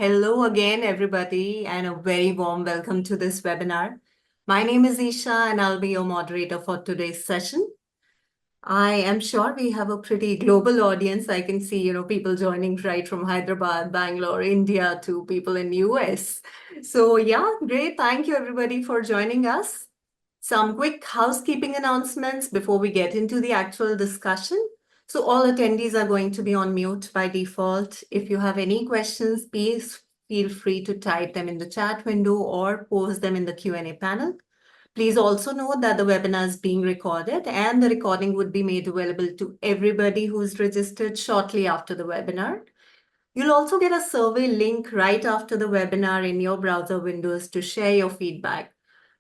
Hello again, everybody, and a very warm welcome to this webinar. My name is Isha, and I'll be your moderator for today's session. I am sure we have a pretty global audience. I can see, people joining right from Hyderabad, Bangalore, India to people in US. So yeah, great. Thank you, everybody, for joining us. Some quick housekeeping announcements before we get into the actual discussion. So all attendees are going to be on mute by default. If you have any questions, please feel free to type them in the chat window or post them in the Q&A panel. Please also note that the webinar is being recorded and the recording would be made available to everybody who's registered shortly after the webinar. You'll also get a survey link right after the webinar in your browser windows to share your feedback.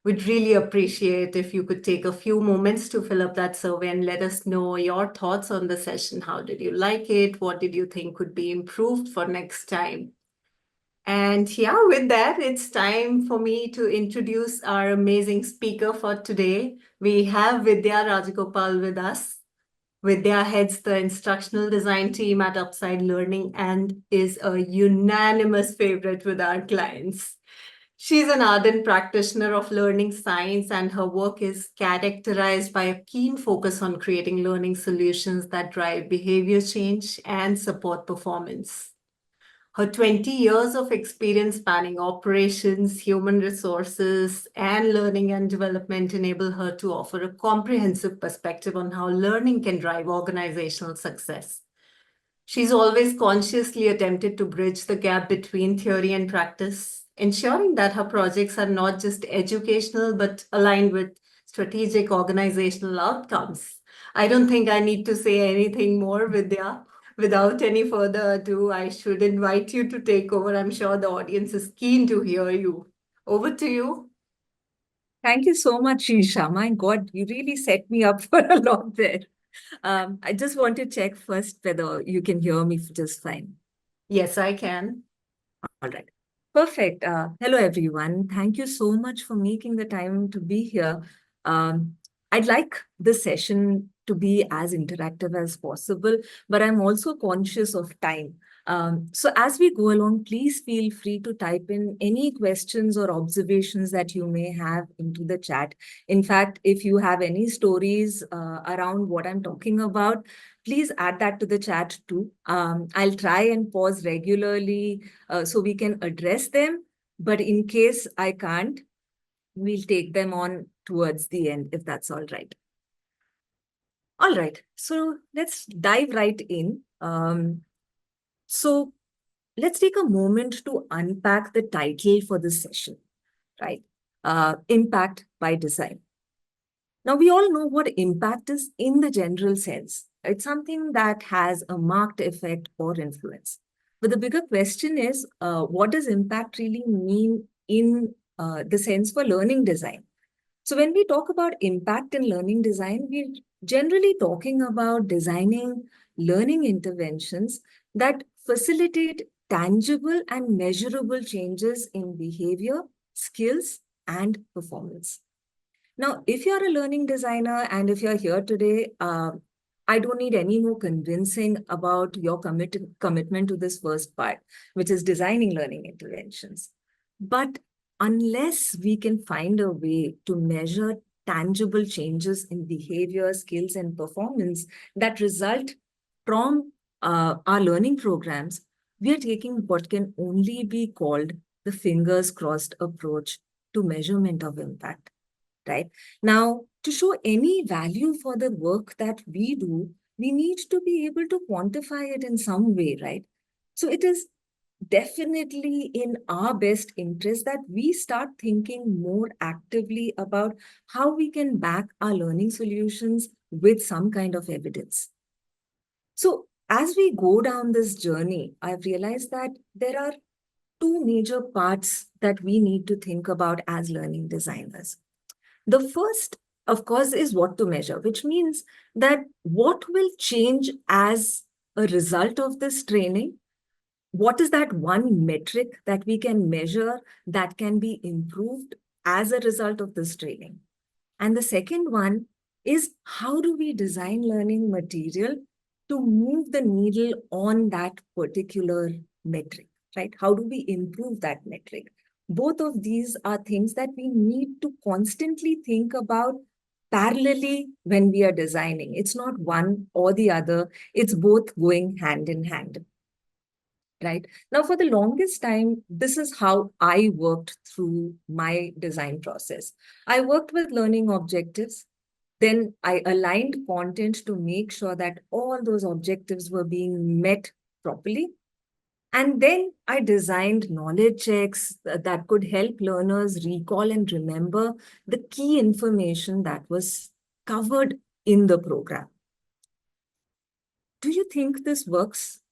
We'd really appreciate if you could take a few moments to fill up that survey and let us know your thoughts on the session. How did you like it? What did you think could be improved for next time? And yeah, with that, it's time for me to introduce our amazing speaker for today. We have Vidya Rajagopal with us. Vidya heads the instructional design team at Upside Learning and is a unanimous favorite with our clients. She's an ardent practitioner of learning science, and her work is characterized by a keen focus on creating learning solutions that drive behavior change and support performance. Her 20 years of experience spanning operations, human resources, and learning and development enable her to offer a comprehensive perspective on how learning can drive organizational success. She's always consciously attempted to bridge the gap between theory and practice, ensuring that her projects are not just educational but aligned with strategic organizational outcomes. I don't think I need to say anything more, Vidya. Without any further ado, I should invite you to take over. I'm sure the audience is keen to hear you. Over to you. Thank you so much, Isha. My God, you really set me up for a lot there. I just want to check first whether you can hear me just fine. Yes, I can. All right. Perfect. Hello, everyone. Thank you so much for making the time to be here. Um, I'd like this session to be as interactive as possible, but I'm also conscious of time. So as we go along, please feel free to type in any questions or observations that you may have into the chat. In fact, if you have any stories around what I'm talking about, please add that to the chat too. I'll try and pause regularly so we can address them. But in case I can't, we'll take them on towards the end, if that's all right. All right, so let's dive right in. So let's take a moment to unpack the title for this session, right? Impact by design. Now, we all know what impact is in the general sense. It's something that has a marked effect or influence. But the bigger question is, what does impact really mean in the sense for learning design? So when we talk about impact in learning design, we're generally talking about designing learning interventions that facilitate tangible and measurable changes in behavior, skills, and performance. Now, if you're a learning designer and if you're here today, I don't need any more convincing about your commitment to this first part, which is designing learning interventions. But unless we can find a way to measure tangible changes in behavior, skills, and performance that result from our learning programs, we are taking what can only be called the fingers crossed approach to measurement of impact. Right? Now, to show any value for the work that we do, we need to be able to quantify it in some way, right? So it is definitely in our best interest that we start thinking more actively about how we can back our learning solutions with some kind of evidence. So as we go down this journey, I've realized that there are two major parts that we need to think about as learning designers. The first, of course, is what to measure, which means that what will change as a result of this training? What is that one metric that we can measure that can be improved as a result of this training? And the second one is how do we design learning material to move the needle on that particular metric? right? How do we improve that metric? Both of these are things that we need to constantly think about parallelly when we are designing. It's not one or the other, it's both going hand in hand, right? Now, for the longest time, this is how I worked through my design process. I worked with learning objectives. Then I aligned content to make sure that all those objectives were being met properly. And then I designed knowledge checks that could help learners recall and remember the key information that was covered in the program. Do you think this works?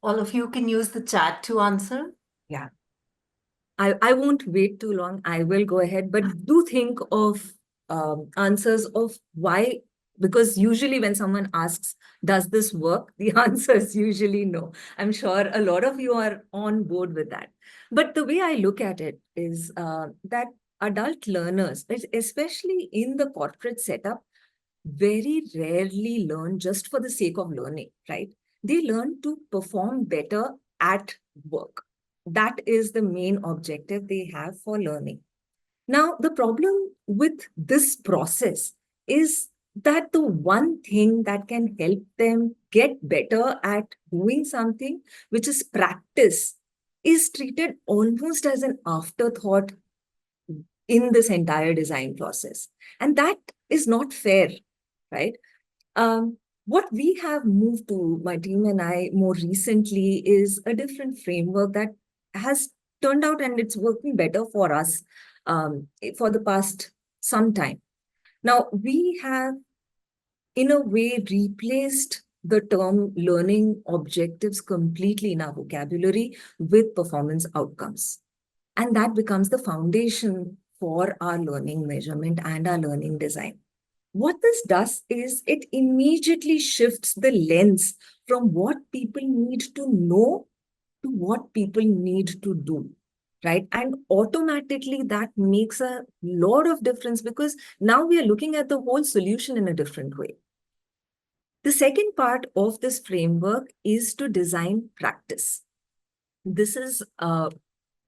All of you can use the chat to answer. Yeah. I won't wait too long. I will go ahead, but do think of answers of why, because usually when someone asks, does this work? The answer is usually no. I'm sure a lot of you are on board with that. But the way I look at it is that adult learners, especially in the corporate setup, very rarely learn just for the sake of learning, right? They learn to perform better at work. That is the main objective they have for learning. Now, the problem with this process is that the one thing that can help them get better at doing something, which is practice, is treated almost as an afterthought in this entire design process. And that is not fair, right? What we have moved to, my team and I, more recently is a different framework that has turned out and it's working better for us for the past some time. Now, we have, in a way, replaced the term learning objectives completely in our vocabulary with performance outcomes. And that becomes the foundation for our learning measurement and our learning design. What this does is it immediately shifts the lens from what people need to know to what people need to do, right? And automatically that makes a lot of difference because now we are looking at the whole solution in a different way. The second part of this framework is to design practice. This is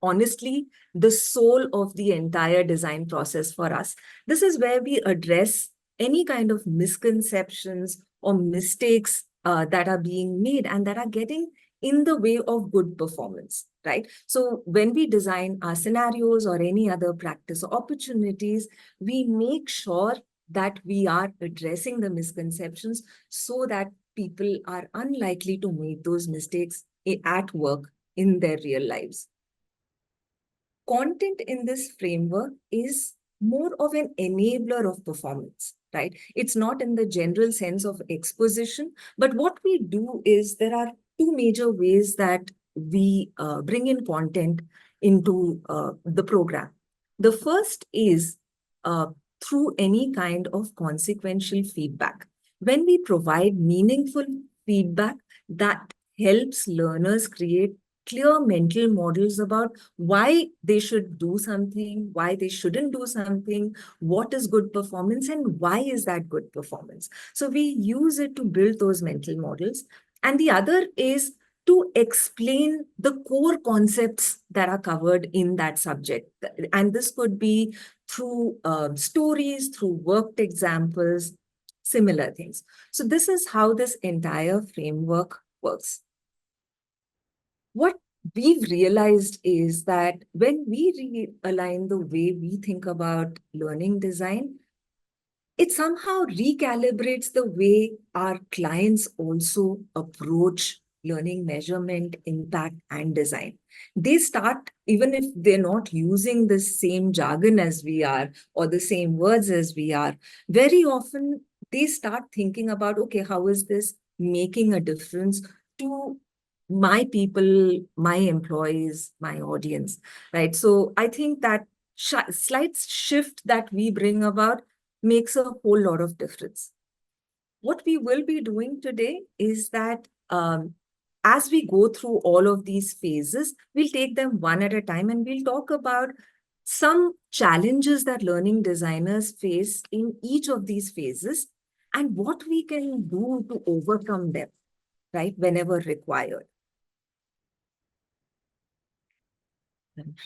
honestly the soul of the entire design process for us. This is where we address any kind of misconceptions or mistakes that are being made and that are getting in the way of good performance, right? So when we design our scenarios or any other practice opportunities, we make sure that we are addressing the misconceptions so that people are unlikely to make those mistakes at work in their real lives. Content in this framework is more of an enabler of performance, right? It's not in the general sense of exposition, but what we do is there are two major ways that we bring in content into the program. The first is uh, through any kind of consequential feedback. When we provide meaningful feedback, that helps learners create clear mental models about why they should do something, why they shouldn't do something, what is good performance, and why is that good performance. So we use it to build those mental models. And the other is to explain the core concepts that are covered in that subject. And this could be through stories, through worked examples, similar things. So this is how this entire framework works. What we've realized is that when we realign the way we think about learning design, it somehow recalibrates the way our clients also approach learning measurement, impact, and design. They start, even if they're not using the same jargon as we are or the same words as we are, very often they start thinking about, okay, how is this making a difference to my people, my employees, my audience, right? So I think that slight shift that we bring about makes a whole lot of difference. What we will be doing today is that as we go through all of these phases, we'll take them one at a time and we'll talk about some challenges that learning designers face in each of these phases and what we can do to overcome them, right, whenever required.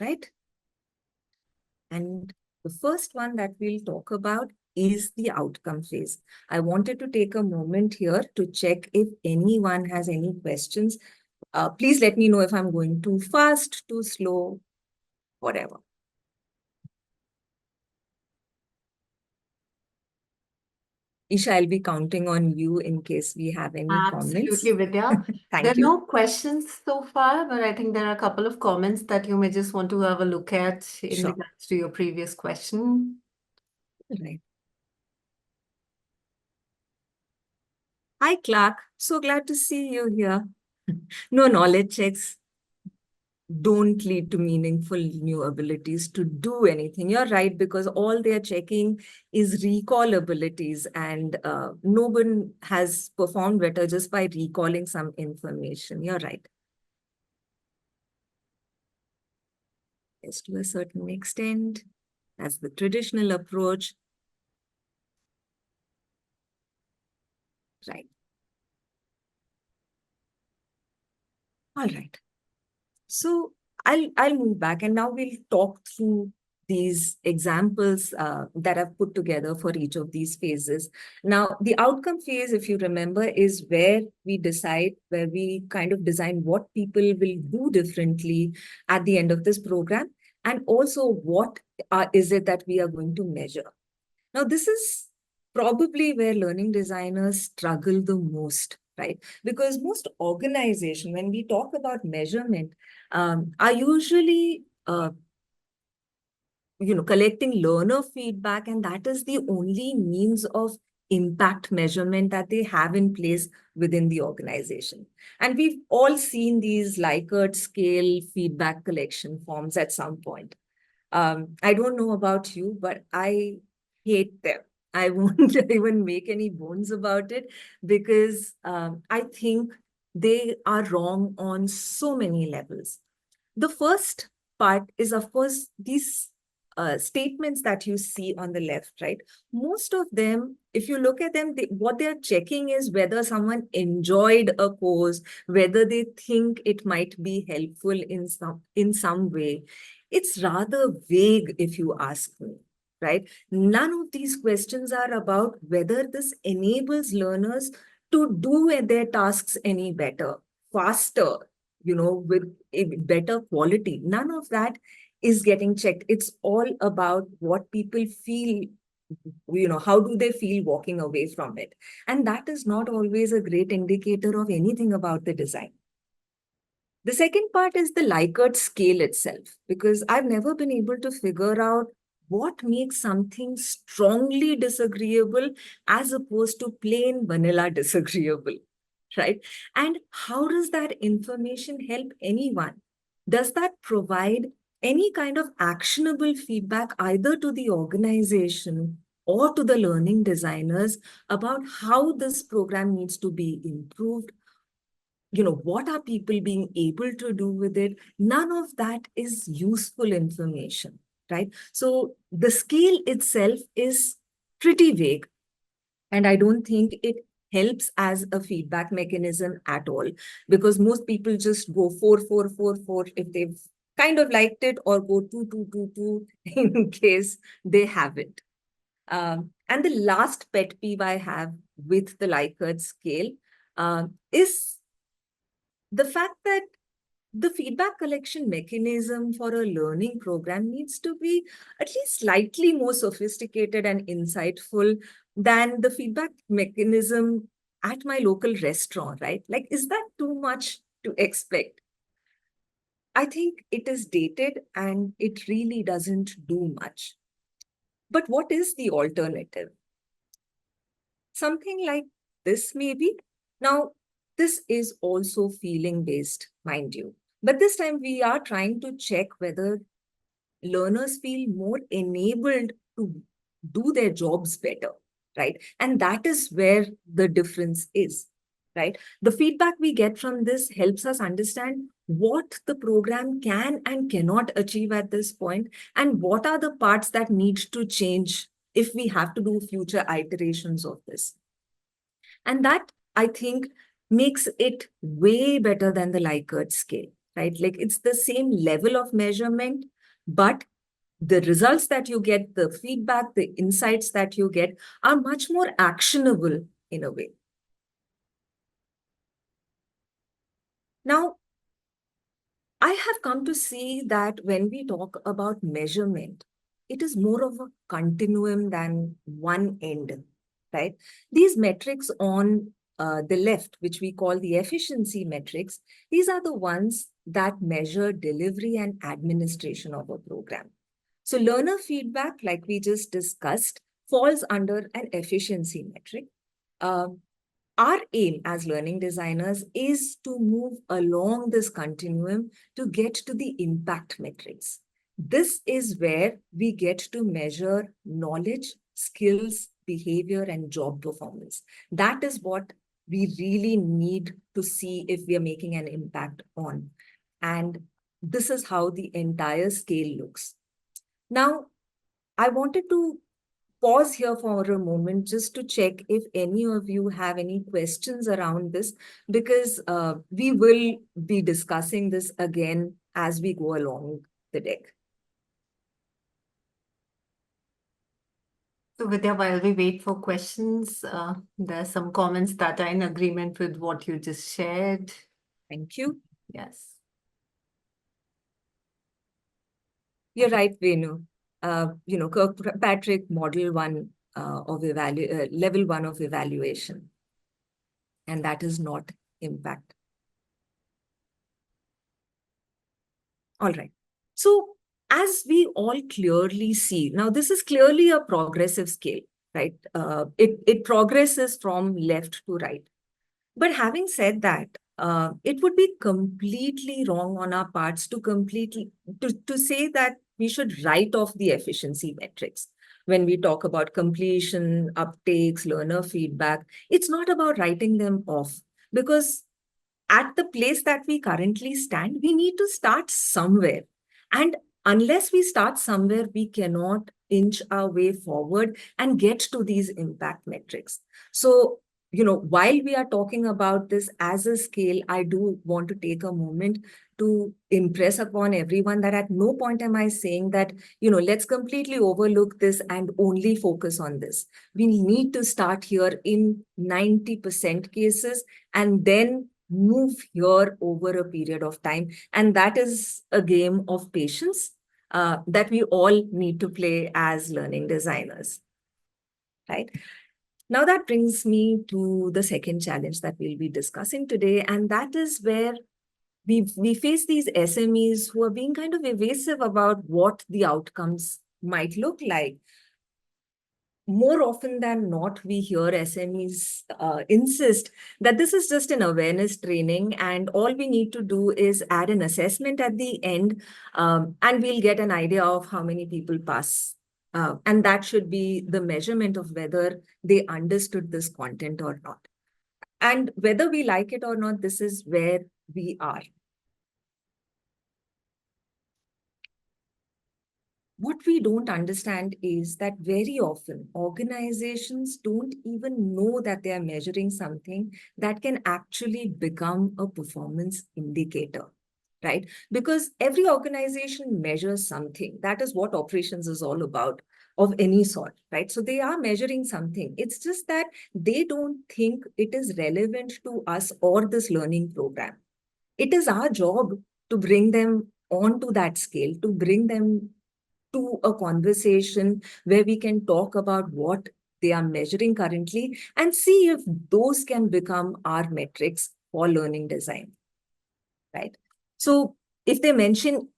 right? And the first one that we'll talk about is the outcome phase. I wanted to take a moment here to check if anyone has any questions. Please let me know if I'm going too fast, too slow, whatever. Isha, I'll be counting on you in case we have any comments. Absolutely, Vidya. There Thank are you. no questions so far, but I think there are a couple of comments that you may just want to have a look at in Sure. regards to your previous question. Right. Hi, Clark. So glad to see you here. No knowledge checks don't lead to meaningful new abilities to do anything. You're right, because all they're checking is recall abilities, and no one has performed better just by recalling some information. You're right. Yes, to a certain extent, that's the traditional approach. Right. All right. So I'll move back, and now we'll talk through these examples that I've put together for each of these phases. Now, the outcome phase, if you remember, is where we decide, where we kind of design what people will do differently at the end of this program, and also what is it that we are going to measure. Now, this is probably where learning designers struggle the most, right? Because most organization, when we talk about measurement, are usually collecting learner feedback, and that is the only means of impact measurement that they have in place within the organization. And we've all seen these Likert scale feedback collection forms at some point. I don't know about you, but I hate them. I won't even make any bones about it, because I think they are wrong on so many levels. The first part is, of course, these statements that you see on the left, right? Most of them, if you look at them, what they're checking is whether someone enjoyed a course, whether they think it might be helpful in some way. It's rather vague, if you ask me, right? None of these questions are about whether this enables learners to do their tasks any better, faster, with a better quality. None of that is getting checked. It's all about what people feel, how do they feel walking away from it? And that is not always a great indicator of anything about the design. The second part is the Likert scale itself, because I've never been able to figure out what makes something strongly disagreeable as opposed to plain vanilla disagreeable, right? And how does that information help anyone? Does that provide any kind of actionable feedback either to the organization or to the learning designers about how this program needs to be improved? What are people being able to do with it? None of that is useful information, right? So the scale itself is pretty vague, and I don't think it helps as a feedback mechanism at all, because most people just go 4 4 4 4 if they've kind of liked it, or go 2 2 2 2 in case they haven't. And the last pet peeve I have with the Likert scale is the fact that the feedback collection mechanism for a learning program needs to be at least slightly more sophisticated and insightful than the feedback mechanism at my local restaurant, right? Like, is that too much to expect? I think it is dated and it really doesn't do much. But what is the alternative? Something like this, maybe. Now, this is also feeling based, mind you. But this time we are trying to check whether learners feel more enabled to do their jobs better, right? And that is where the difference is, right? The feedback we get from this helps us understand what the program can and cannot achieve at this point, and what are the parts that need to change if we have to do future iterations of this. And that, I think, makes it way better than the Likert scale. right? Like it's the same level of measurement, but the results that you get, the feedback, the insights that you get are much more actionable in a way. Now, I have come to see that when we talk about measurement, it is more of a continuum than one end, right? These metrics on the left, which we call the efficiency metrics, these are the ones that measure delivery and administration of a program. So learner feedback, like we just discussed, falls under an efficiency metric. Um, our aim as learning designers is to move along this continuum to get to the impact metrics. This is where we get to measure knowledge, skills, behavior, and job performance. That is what we really need to see if we are making an impact on. And this is how the entire scale looks. Now, I wanted to pause here for a moment just to check if any of you have any questions around this, because we will be discussing this again as we go along the deck. So, Vidya, while we wait for questions, there are some comments that are in agreement with what you just shared. Thank you. Yes. You're right, Venu. Kirkpatrick model one of level one of evaluation, and that is not impact. All right. So as we all clearly see, now this is clearly a progressive scale, right? It progresses from left to right. But having said that, it would be completely wrong on our parts to say that we should write off the efficiency metrics. When we talk about completion, uptakes, learner feedback, it's not about writing them off, because at the place that we currently stand, we need to start somewhere. And unless we start somewhere, we cannot inch our way forward and get to these impact metrics. So, while we are talking about this as a scale, I do want to take a moment to impress upon everyone that at no point am I saying that, let's completely overlook this and only focus on this. We need to start here in 90% cases and then move here over a period of time. And that is a game of patience that we all need to play as learning designers, right? Now that brings me to the second challenge that we'll be discussing today, and that is where we face these SMEs who are being kind of evasive about what the outcomes might look like. More often than not, we hear SMEs insist that this is just an awareness training and all we need to do is add an assessment at the end, and we'll get an idea of how many people pass. And that should be the measurement of whether they understood this content or not. And whether we like it or not, this is where we are. What we don't understand is that very often organizations don't even know that they are measuring something that can actually become a performance indicator, right? Because every organization measures something. That is what operations is all about, of any sort, right? So they are measuring something. It's just that they don't think it is relevant to us or this learning program. It is our job to bring them onto that scale, to bring them to a conversation where we can talk about what they are measuring currently and see if those can become our metrics for learning design, right? So if they mention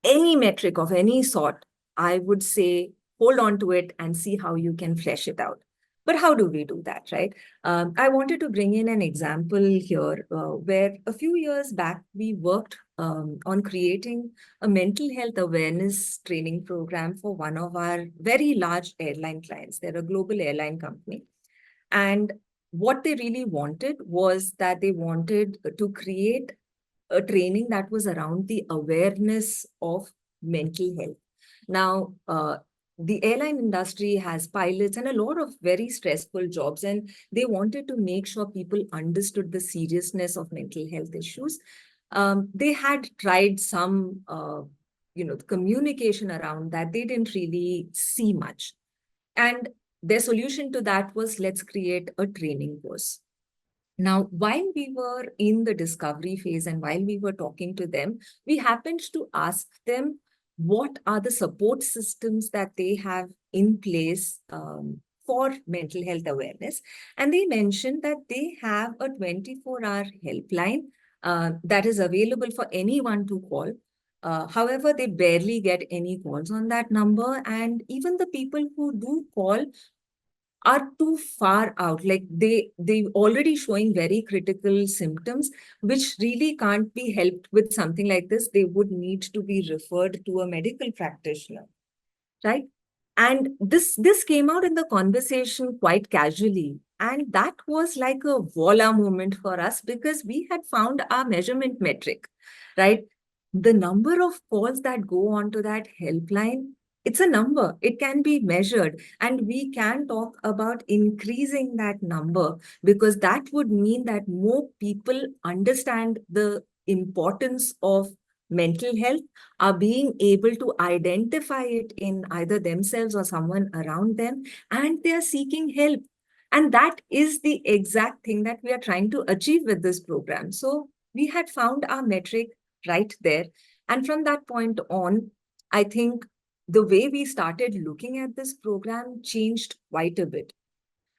any metric of any sort, I would say hold on to it and see how you can flesh it out. But how do we do that, right? I wanted to bring in an example here where a few years back, we worked on creating a mental health awareness training program for one of our very large airline clients. They're a global airline company. And what they really wanted was that they wanted to create a training that was around the awareness of mental health. Now, the airline industry has pilots and a lot of very stressful jobs, and they wanted to make sure people understood the seriousness of mental health issues. They had tried some, communication around that. They didn't really see much. And their solution to that was, let's create a training course. Now, while we were in the discovery phase and while we were talking to them, we happened to ask them what are the support systems that they have in place for mental health awareness. And they mentioned that they have a 24-hour helpline that is available for anyone to call. However, they barely get any calls on that number. And even the people who do call are too far out, like they already showing very critical symptoms which really can't be helped with something like this. They would need to be referred to a medical practitioner, right? And this came out in the conversation quite casually, and that was like a voila moment for us because we had found our measurement metric, right? The number of calls that go onto that helpline, it's a number, it can be measured, and we can talk about increasing that number because that would mean that more people understand the importance of mental health, are being able to identify it in either themselves or someone around them, and they are seeking help. And that is the exact thing that we are trying to achieve with this program. So we had found our metric right there. And from that point on, I think the way we started looking at this program changed quite a bit.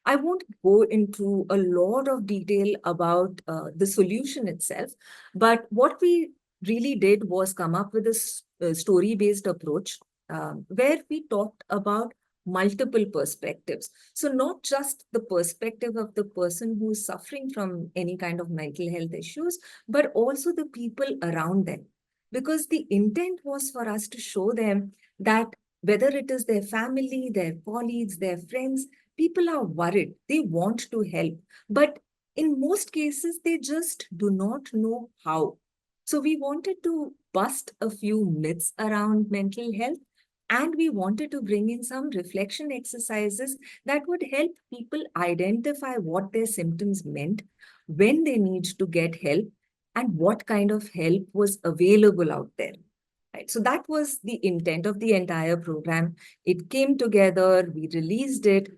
I won't go into a lot of detail about the solution itself, but what we really did was come up with a story-based approach where we talked about multiple perspectives. So not just the perspective of the person who is suffering from any kind of mental health issues, but also the people around them. Because the intent was for us to show them that whether it is their family, their colleagues, their friends, people are worried, they want to help, but in most cases, they just do not know how. So we wanted to bust a few myths around mental health, and we wanted to bring in some reflection exercises that would help people identify what their symptoms meant, when they need to get help, and what kind of help was available out there. Right. So that was the intent of the entire program. It came together, we released it,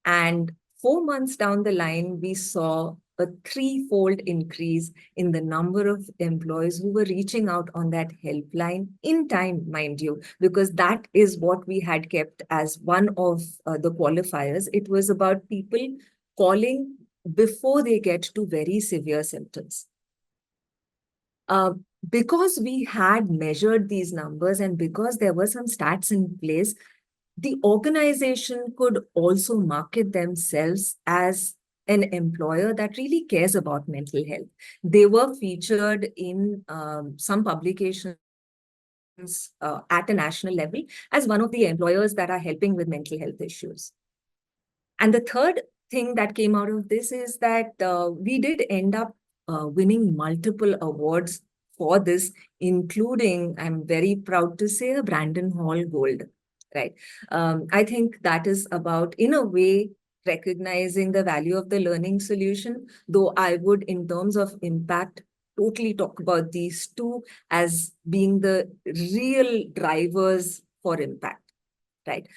and 4 months down the line, we saw a threefold increase in the number of employees who were reaching out on that helpline in time, mind you, because that is what we had kept as one of the qualifiers. It was about people calling before they get to very severe symptoms. Uh, because we had measured these numbers and because there were some stats in place, the organization could also market themselves as an employer that really cares about mental health. They were featured in some publications at a national level as one of the employers that are helping with mental health issues. And the third thing that came out of this is that we did end up winning multiple awards for this, including, I'm very proud to say, a Brandon Hall Gold, right? I think that is about, in a way, recognizing the value of the learning solution, though I would, in terms of impact, totally talk about these two as being the real drivers for impact. Right.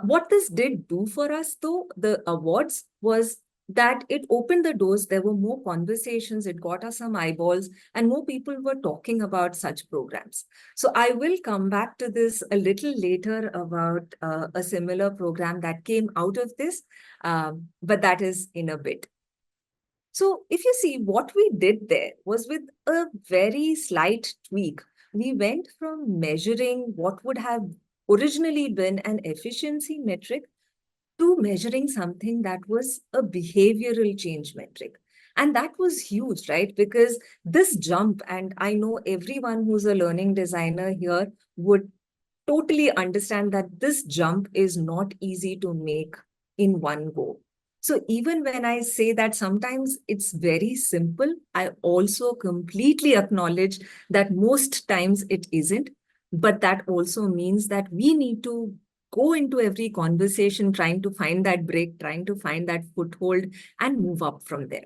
What this did do for us, though, the awards, was that it opened the doors. There were more conversations. It got us some eyeballs, and more people were talking about such programs. So I will come back to this a little later about a similar program that came out of this, but that is in a bit. So if you see, what we did there was with a very slight tweak. We went from measuring what would have originally been an efficiency metric to measuring something that was a behavioral change metric. And that was huge, right? Because this jump, and I know everyone who's a learning designer here would totally understand that this jump is not easy to make in one go. So even when I say that sometimes it's very simple, I also completely acknowledge that most times it isn't. But that also means that we need to go into every conversation trying to find that break, trying to find that foothold and move up from there.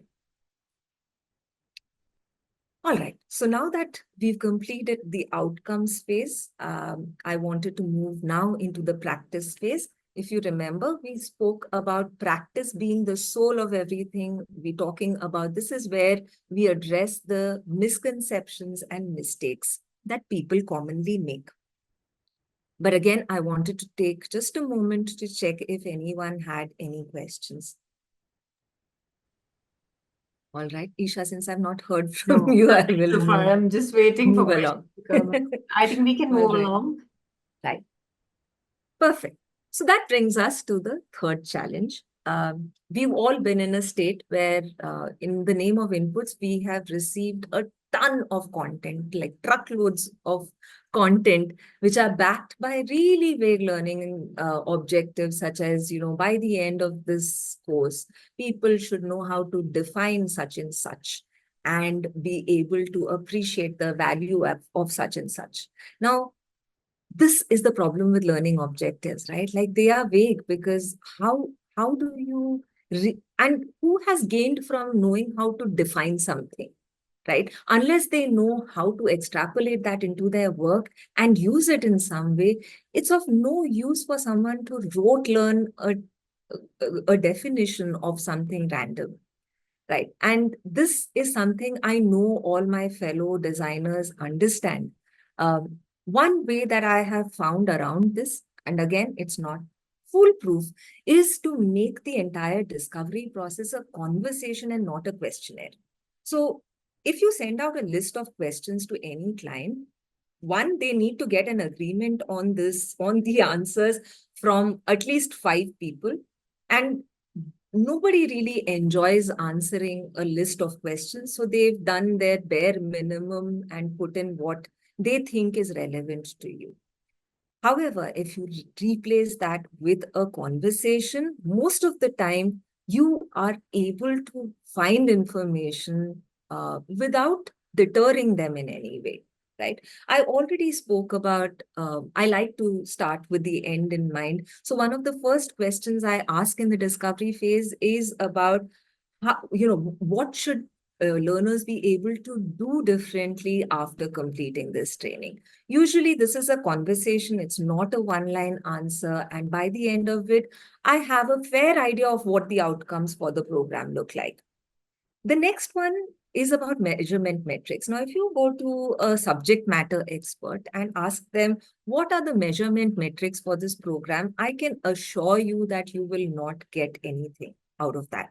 All right. So now that we've completed the outcomes phase, I wanted to move now into the practice phase. If you remember, we spoke about practice being the soul of everything. We're talking about this is where we address the misconceptions and mistakes that people commonly make. But again, I wanted to take just a moment to check if anyone had any questions. All right, Isha, since I've not heard from No, you, I nothing will so far. I'm just waiting for move questions along. to come up. I think we can All move right, along. right. Perfect. So that brings us to the third challenge. We've all been in a state where, in the name of inputs, we have received a ton of content, like truckloads of content, which are backed by really vague learning objectives, such as, by the end of this course, people should know how to define such and such and be able to appreciate the value of such and such. Now, this is the problem with learning objectives, right? Like they are vague because how do you and who has gained from knowing how to define something, right? Unless they know how to extrapolate that into their work and use it in some way, it's of no use for someone to rote learn a definition of something random. Right. And this is something I know all my fellow designers understand. One way that I have found around this, and again, it's not foolproof, is to make the entire discovery process a conversation and not a questionnaire. So if you send out a list of questions to any client, one, they need to get an agreement on this, on the answers from at least 5 people. And nobody really enjoys answering a list of questions. So they've done their bare minimum and put in what they think is relevant to you. However, if you replace that with a conversation, most of the time you are able to find information without deterring them in any way, right? I already spoke about, I like to start with the end in mind. So one of the first questions I ask in the discovery phase is about how, what should learners be able to do differently after completing this training? Usually, this is a conversation, it's not a one-line answer. And by the end of it, I have a fair idea of what the outcomes for the program look like. The next one is about measurement metrics. Now, if you go to a subject matter expert and ask them, what are the measurement metrics for this program? I can assure you that you will not get anything out of that.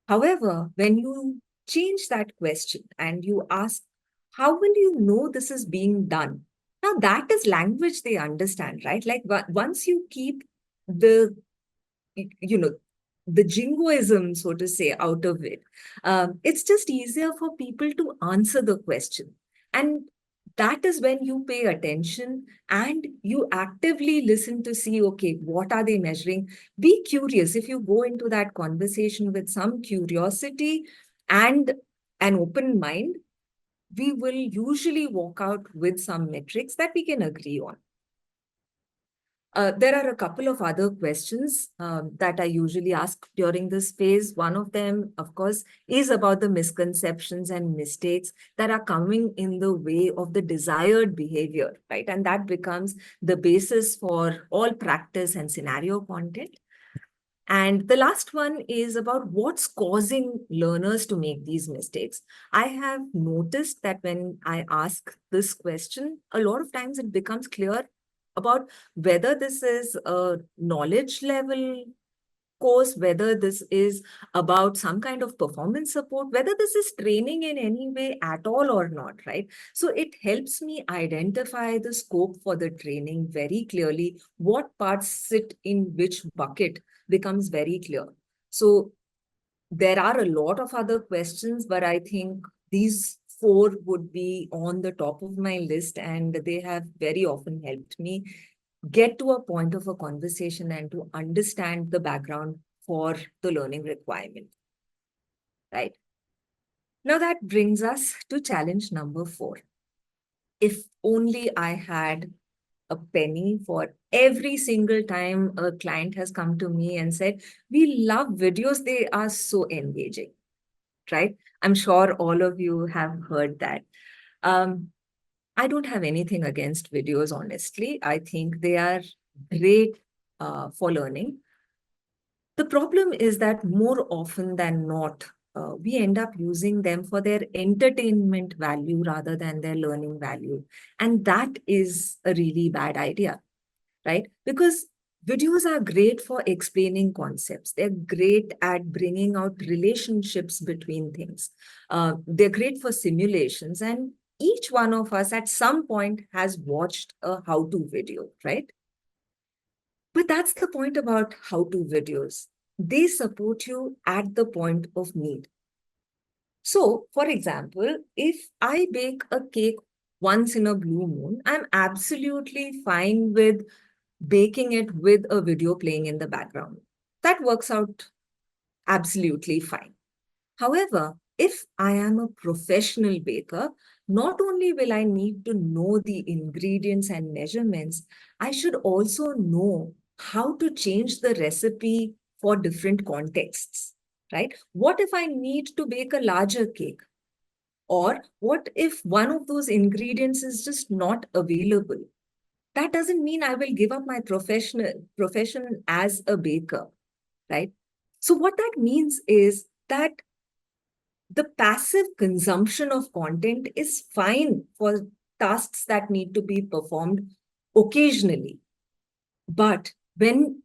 However, when you change that question and you ask, how will you know this is being done? Now, that is language they understand, right? Like once you keep the, you know, the jingoism, so to say, out of it, it's just easier for people to answer the question. And that is when you pay attention and you actively listen to see, okay, what are they measuring? Be curious. If you go into that conversation with some curiosity and an open mind, we will usually walk out with some metrics that we can agree on. There are a couple of other questions that I usually ask during this phase. One of them, of course, is about the misconceptions and mistakes that are coming in the way of the desired behavior, right? And that becomes the basis for all practice and scenario content. And the last one is about what's causing learners to make these mistakes. I have noticed that when I ask this question, a lot of times it becomes clear about whether this is a knowledge level course, whether this is about some kind of performance support, whether this is training in any way at all or not, right? So it helps me identify the scope for the training very clearly. What parts sit in which bucket becomes very clear. So there are a lot of other questions, but I think these four would be on the top of my list, and they have very often helped me get to a point of a conversation and to understand the background for the learning requirement, right? Now that brings us to challenge number 4. If only I had a penny for every single time a client has come to me and said, we love videos, they are so engaging, right? I'm sure all of you have heard that. Um, I don't have anything against videos, honestly. I think they are great for learning. The problem is that more often than not, we end up using them for their entertainment value rather than their learning value. And that is a really bad idea, right? Because videos are great for explaining concepts. They're great at bringing out relationships between things. They're great for simulations. And each one of us at some point has watched a how-to video, right? But that's the point about how-to videos. They support you at the point of need. So, for example, if I bake a cake once in a blue moon, I'm absolutely fine with baking it with a video playing in the background. That works out absolutely fine. However, if I am a professional baker, not only will I need to know the ingredients and measurements, I should also know how to change the recipe for different contexts, right? What if I need to bake a larger cake? Or what if one of those ingredients is just not available? That doesn't mean I will give up my profession as a baker, right? So what that means is that the passive consumption of content is fine for tasks that need to be performed occasionally. But when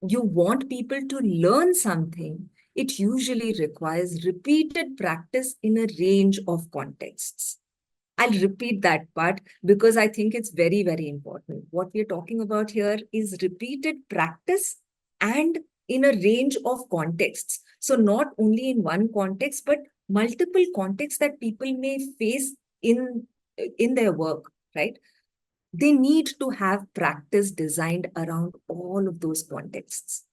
you want people to learn something, it usually requires repeated practice in a range of contexts. I'll repeat that part because I think it's very, very important. What we're talking about here is repeated practice and in a range of contexts. So not only in one context, but multiple contexts that people may face in their work, right? They need to have practice designed around all of those contexts.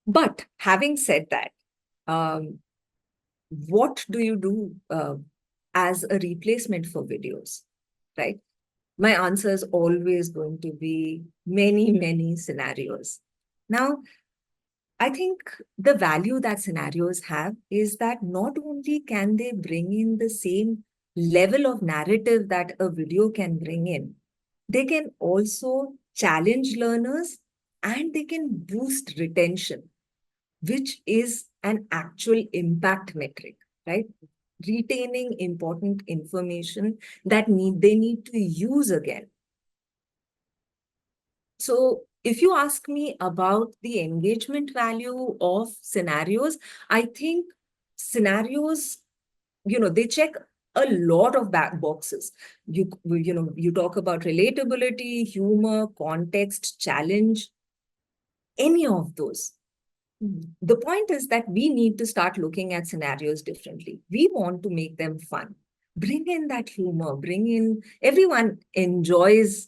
But having said that, um, what do you do as a replacement for videos, right? My answer is always going to be many, many scenarios. Now, I think the value that scenarios have is that not only can they bring in the same level of narrative that a video can bring in, they can also challenge learners and they can boost retention, which is an actual impact metric, right? Retaining important information that they need to use again. So if you ask me about the engagement value of scenarios, I think scenarios, they check a lot of back boxes. You talk about relatability, humor, context, challenge, any of those. The point is that we need to start looking at scenarios differently. We want to make them fun. Bring in that humor, everyone enjoys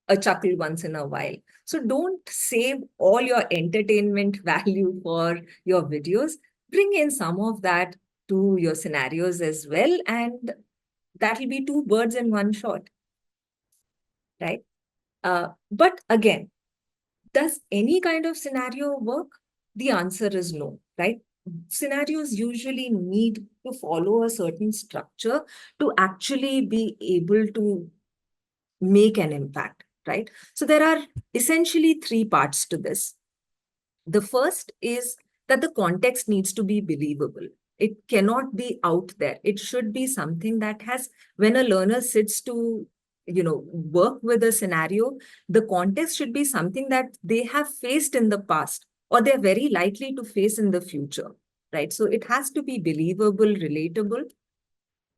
a chuckle once in a while. So don't save all your entertainment value for your videos. Bring in some of that to your scenarios as well. And that'll be two birds in one shot, right? But again, does any kind of scenario work? The answer is no, right? Scenarios usually need to follow a certain structure to actually be able to make an impact, right? So there are essentially three parts to this. The first is that the context needs to be believable. It cannot be out there. It should be something that has, when a learner sits to, work with a scenario, the context should be something that they have faced in the past or they're very likely to face in the future, right? So it has to be believable, relatable.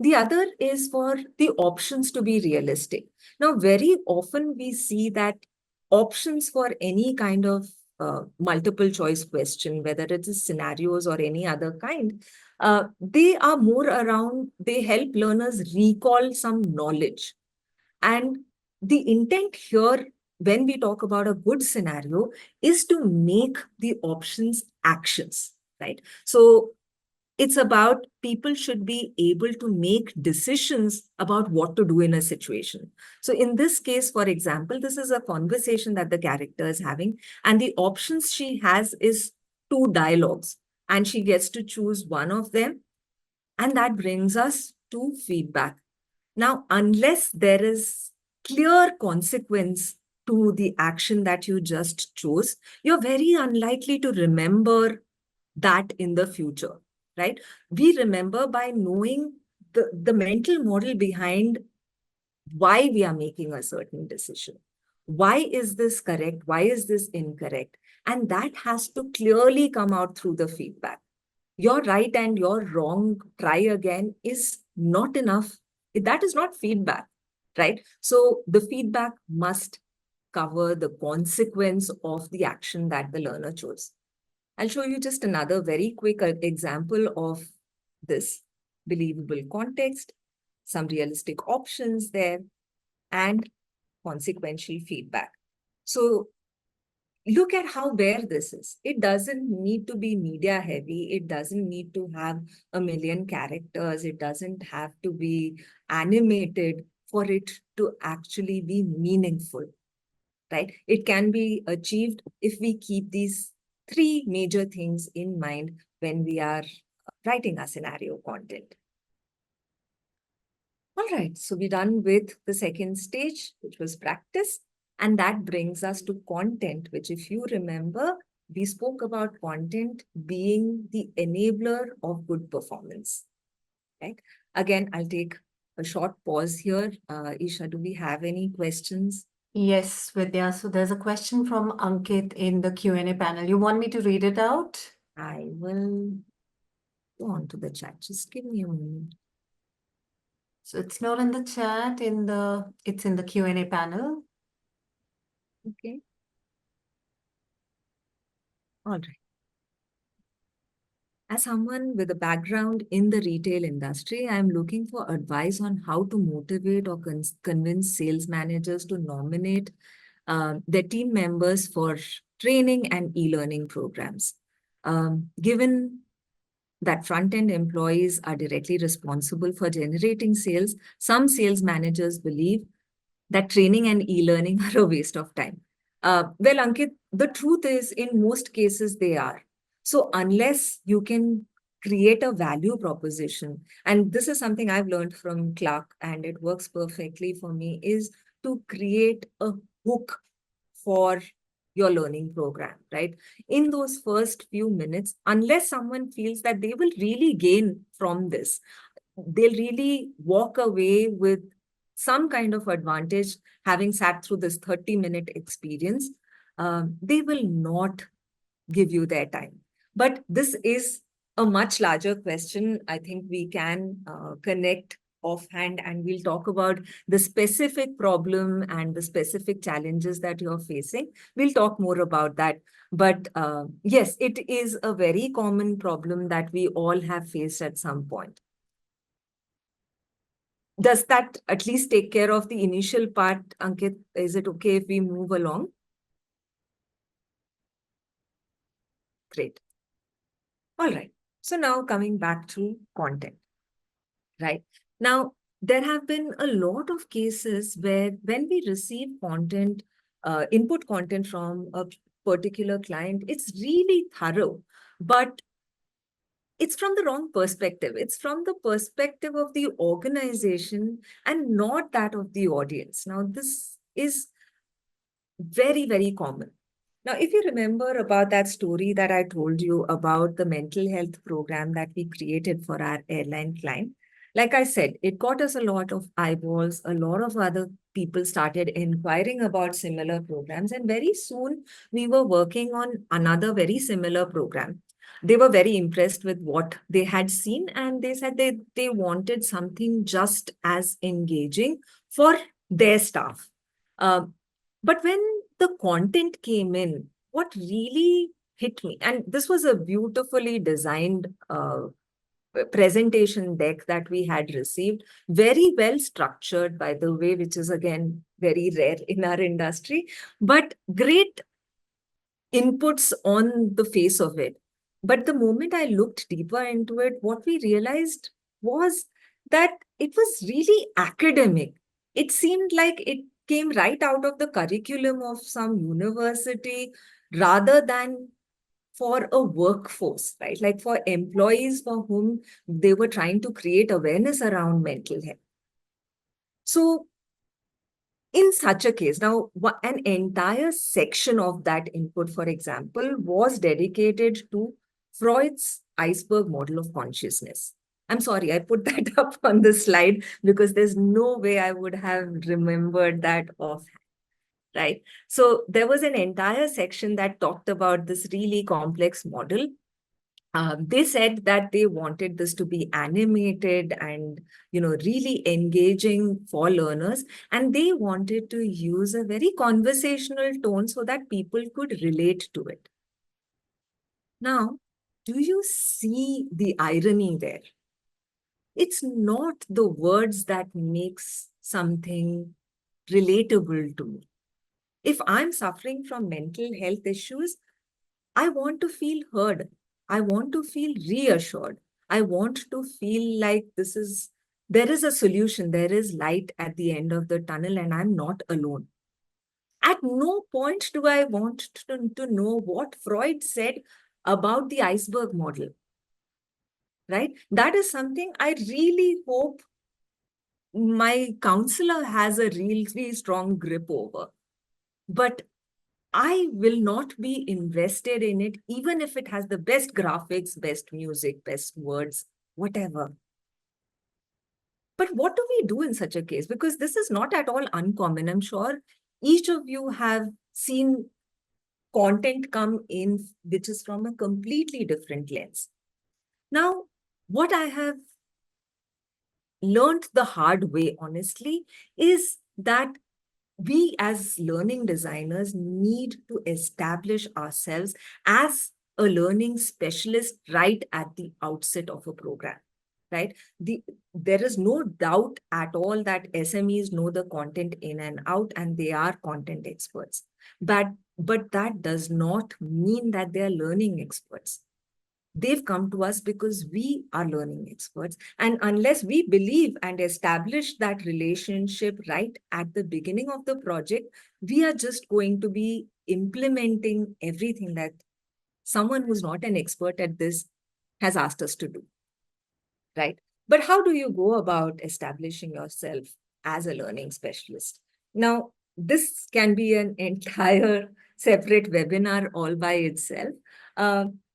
The other is for the options to be realistic. Now, very often we see that options for any kind of multiple choice question, whether it is scenarios or any other kind, they are more around, they help learners recall some knowledge. And the intent here, when we talk about a good scenario, is to make the options actions, right? So it's about people should be able to make decisions about what to do in a situation. So in this case, for example, this is a conversation that the character is having, and the options she has is two dialogues, and she gets to choose one of them. And that brings us to feedback. Now, unless there is clear consequence to the action that you just chose, you're very unlikely to remember that in the future, right? We remember by knowing the mental model behind why we are making a certain decision. Why is this correct? Why is this incorrect? And that has to clearly come out through the feedback. You're right and you're wrong, try again is not enough. That is not feedback, right? So the feedback must cover the consequence of the action that the learner chose. I'll show you just another very quick example of this: believable context, some realistic options there, and consequential feedback. So look at how bare this is. It doesn't need to be media heavy. It doesn't need to have a million characters. It doesn't have to be animated for it to actually be meaningful, right? It can be achieved if we keep these three major things in mind when we are writing our scenario content. All right, so we're done with the second stage, which was practice. And that brings us to content, which, if you remember, we spoke about content being the enabler of good performance, right? Again, I'll take a short pause here. Isha, do we have any questions? Yes, Vidya. So there's a question from Ankit in the Q&A panel. You want me to read it out? I will go on to the chat. Just give me a moment. So it's not in the chat, it's in the Q&A panel. Okay. All right. As someone with a background in the retail industry, I'm looking for advice on how to motivate or convince sales managers to nominate their team members for training and e-learning programs. Given that front-end employees are directly responsible for generating sales, some sales managers believe that training and e-learning are a waste of time. Well, Ankit, the truth is, in most cases, they are. So unless you can create a value proposition, and this is something I've learned from Clark, and it works perfectly for me, is to create a hook for your learning program, right? In those first few minutes, unless someone feels that they will really gain from this, they'll really walk away with some kind of advantage having sat through this 30-minute experience, they will not give you their time. But this is a much larger question. I think we can connect offhand and we'll talk about the specific problem and the specific challenges that you're facing. We'll talk more about that. But yes, it is a very common problem that we all have faced at some point. Does that at least take care of the initial part, Ankit? Is it okay if we move along? Great. All right. So now coming back to content, right? Now, there have been a lot of cases where when we receive content, input content from a particular client, it's really thorough, but it's from the wrong perspective. It's from the perspective of the organization and not that of the audience. Now, this is very, very common. Now, if you remember about that story that I told you about the mental health program that we created for our airline client, like I said, it got us a lot of eyeballs. A lot of other people started inquiring about similar programs. And very soon, we were working on another very similar program. They were very impressed with what they had seen, and they said they wanted something just as engaging for their staff. Uh, but when the content came in, what really hit me, and this was a beautifully designed presentation deck that we had received, very well structured, by the way, which is again very rare in our industry, but great inputs on the face of it. But the moment I looked deeper into it, what we realized was that it was really academic. It seemed like it came right out of the curriculum of some university rather than for a workforce, right? Like for employees for whom they were trying to create awareness around mental health. So in such a case, now an entire section of that input, for example, was dedicated to Freud's iceberg model of consciousness. I'm sorry, I put that up on the slide because there's no way I would have remembered that offhand, right? So there was an entire section that talked about this really complex model. They said that they wanted this to be animated and really engaging for learners, and they wanted to use a very conversational tone so that people could relate to it. Now, do you see the irony there? It's not the words that makes something relatable to me. If I'm suffering from mental health issues, I want to feel heard. I want to feel reassured. I want to feel like there is a solution, there is light at the end of the tunnel, and I'm not alone. At no point do I want to know what Freud said about the iceberg model, right? That is something I really hope my counselor has a really strong grip over. But I will not be invested in it, even if it has the best graphics, best music, best words, whatever. But what do we do in such a case? Because this is not at all uncommon. I'm sure each of you have seen content come in which is from a completely different lens. Now, what I have learned the hard way, honestly, is that we as learning designers need to establish ourselves as a learning specialist right at the outset of a program, right? There is no doubt at all that SMEs know the content in and out, and they are content experts. But that does not mean that they are learning experts. They've come to us because we are learning experts. And unless we believe and establish that relationship right at the beginning of the project, we are just going to be implementing everything that someone who's not an expert at this has asked us to do, right? But how do you go about establishing yourself as a learning specialist? Now, this can be an entire separate webinar all by itself.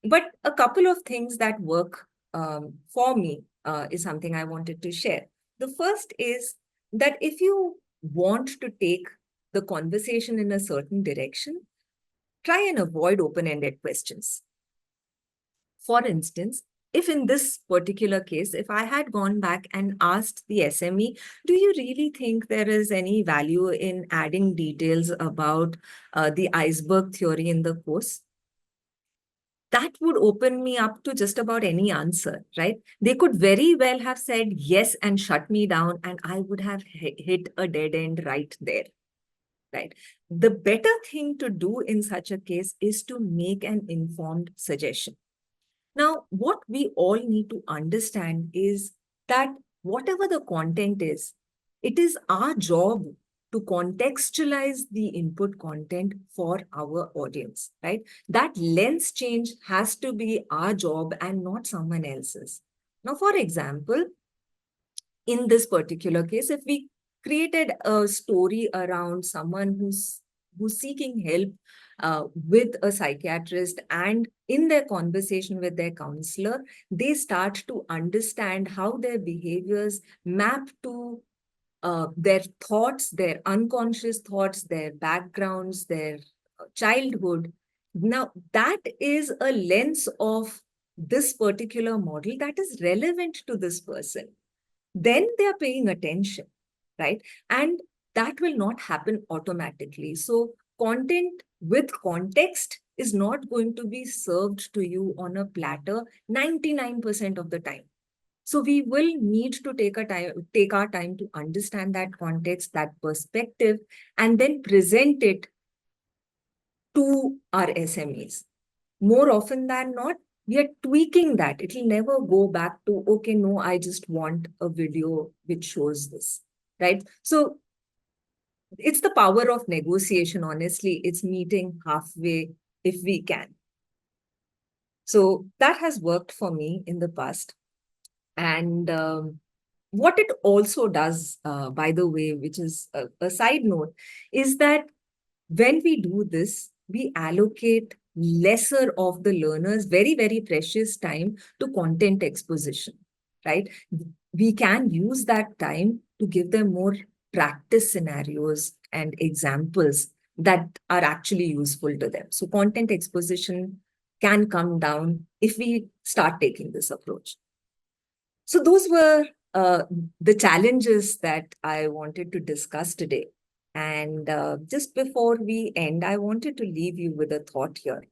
But a couple of things that work for me is something I wanted to share. The first is that if you want to take the conversation in a certain direction, try and avoid open-ended questions. For instance, if in this particular case, if I had gone back and asked the SME, do you really think there is any value in adding details about the iceberg theory in the course? That would open me up to just about any answer, right? They could very well have said yes and shut me down, and I would have hit a dead end right there, right? The better thing to do in such a case is to make an informed suggestion. Now, what we all need to understand is that whatever the content is, it is our job to contextualize the input content for our audience, right? That lens change has to be our job and not someone else's. Now, for example, in this particular case, if we created a story around someone who's seeking help with a psychiatrist, and in their conversation with their counselor, they start to understand how their behaviors map to their thoughts, their unconscious thoughts, their backgrounds, their childhood. Now, that is a lens of this particular model that is relevant to this person. Then they are paying attention, right? And that will not happen automatically. So content with context is not going to be served to you on a platter 99% of the time. So we will need to take our time to understand that context, that perspective, and then present it to our SMEs. More often than not, we are tweaking that. It will never go back to, okay, no, I just want a video which shows this, right? So it's the power of negotiation, honestly. It's meeting halfway if we can. So that has worked for me in the past. And what it also does, by the way, which is a side note, is that when we do this, we allocate lesser of the learner's very, very precious time to content exposition, right? We can use that time to give them more practice scenarios and examples that are actually useful to them. So content exposition can come down if we start taking this approach. So those were the challenges that I wanted to discuss today. And just before we end, I wanted to leave you with a thought here.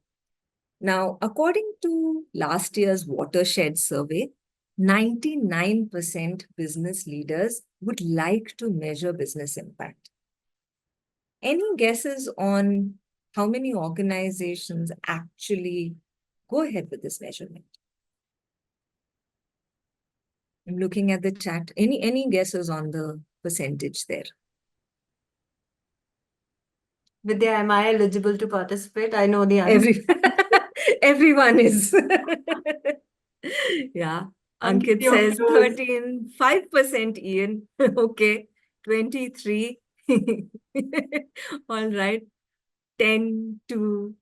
Now, according to last year's watershed survey, 99% business leaders would like to measure business impact. Any guesses on how many organizations actually go ahead with this measurement? I'm looking at the chat. Any guesses on the percentage there? Vidya, am I eligible to participate? I know the answer. Every everyone is. Yeah. Ankit, Ankit you're says close. 13, 5% Ian. Okay. 23. All right. 10 to.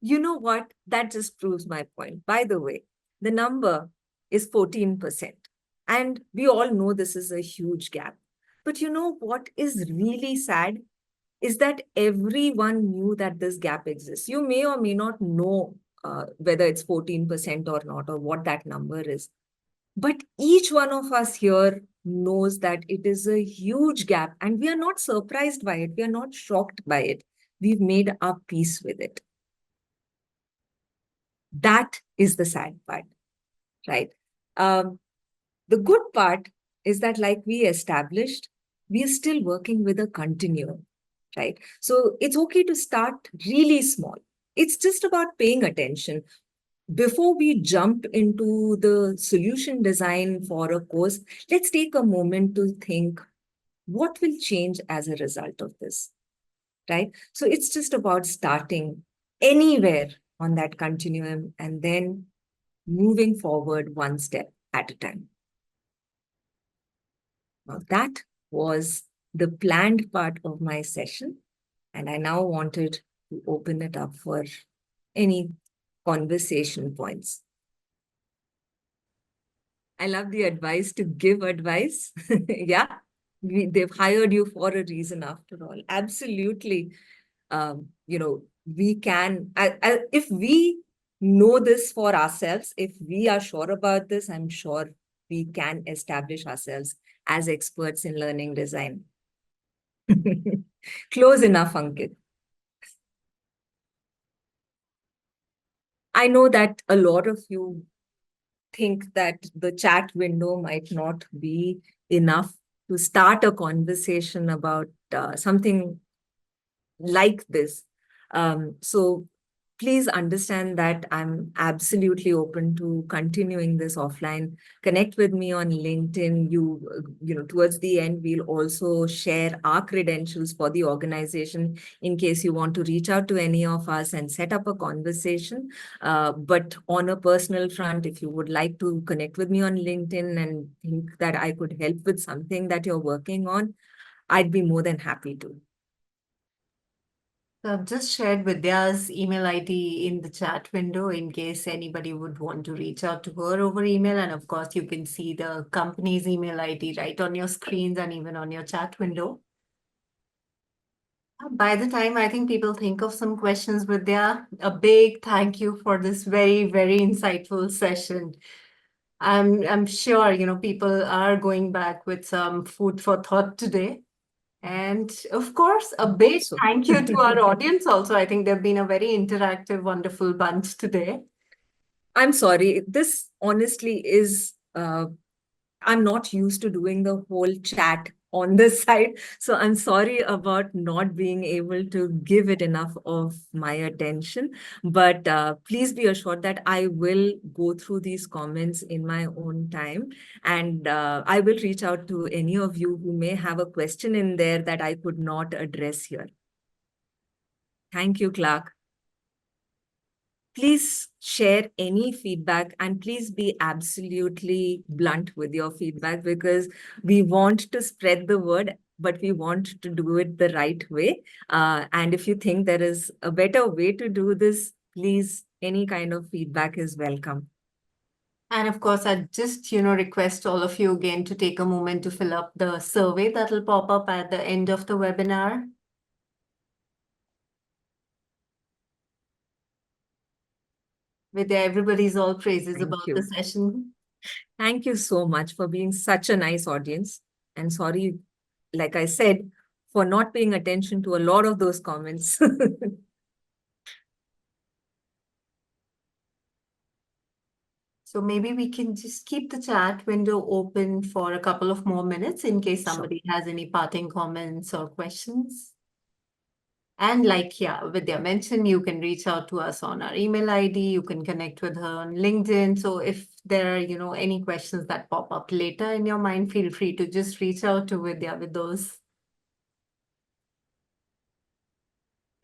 You know what? That just proves my point. By the way, the number is 14%. And we all know this is a huge gap. But you know what is really sad is that everyone knew that this gap exists. You may or may not know whether it's 14% or not, or what that number is. But each one of us here knows that it is a huge gap, and we are not surprised by it. We are not shocked by it. We've made our peace with it. That is the sad part, right? The good part is that, like we established, we are still working with a continuum, right? So it's okay to start really small. It's just about paying attention. Before we jump into the solution design for a course, let's take a moment to think what will change as a result of this, right? So it's just about starting anywhere on that continuum and then moving forward one step at a time. Now, that was the planned part of my session. And I now wanted to open it up for any conversation points. I love the advice to give advice. Yeah, they've hired you for a reason after all. Absolutely. We can, if we know this for ourselves, if we are sure about this, I'm sure we can establish ourselves as experts in learning design. Close enough, Ankit. I know that a lot of you think that the chat window might not be enough to start a conversation about something like this. So please understand that I'm absolutely open to continuing this offline. Connect with me on LinkedIn. Towards the end, we'll also share our credentials for the organization in case you want to reach out to any of us and set up a conversation. But on a personal front, if you would like to connect with me on LinkedIn and think that I could help with something that you're working on, I'd be more than happy to. So I've just shared Vidya's email ID in the chat window in case anybody would want to reach out to her over email. And of course, you can see the company's email ID right on your screens and even on your chat window. By the time I think people think of some questions, Vidya, a big thank you for this very, very insightful session. I'm sure, people are going back with some food for thought today. And of course, a big So. thank you to our audience also. I think they've been a very interactive, wonderful bunch today. I'm sorry. This honestly is, I'm not used to doing the whole chat on this side. So I'm sorry about not being able to give it enough of my attention. But please be assured that I will go through these comments in my own time. And I will reach out to any of you who may have a question in there that I could not address here. Thank you, Clark. Please share any feedback and please be absolutely blunt with your feedback because we want to spread the word, but we want to do it the right way. And if you think there is a better way to do this, please, any kind of feedback is welcome. And of course, I just, request all of you again to take a moment to fill up the survey that will pop up at the end of the webinar. Vidya, everybody's all praises Thank about the you. session. Thank you so much for being such a nice audience. And sorry, like I said, for not paying attention to a lot of those comments. So maybe we can just keep the chat window open for a couple of more minutes in case Sure. somebody has any parting comments or questions. And like, yeah, Vidya mentioned, you can reach out to us on our email ID. You can connect with her on LinkedIn. So if there are, any questions that pop up later in your mind, feel free to just reach out to Vidya with those.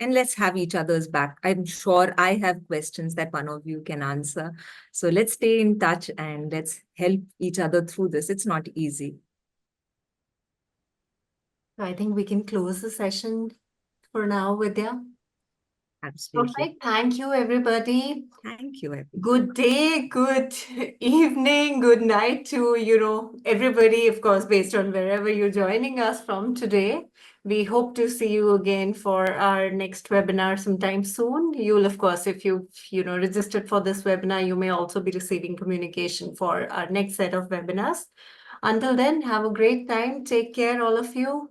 And let's have each other's back. I'm sure I have questions that one of you can answer. So let's stay in touch and let's help each other through this. It's not easy. So I think we can close the session for now, Vidya. Absolutely. Perfect. Thank you, everybody. Thank you, everyone. Good day, good evening, good night to, everybody, of course, based on wherever you're joining us from today. We hope to see you again for our next webinar sometime soon. You'll, of course, if you've, registered for this webinar, you may also be receiving communication for our next set of webinars. Until then, have a great time. Take care, all of you.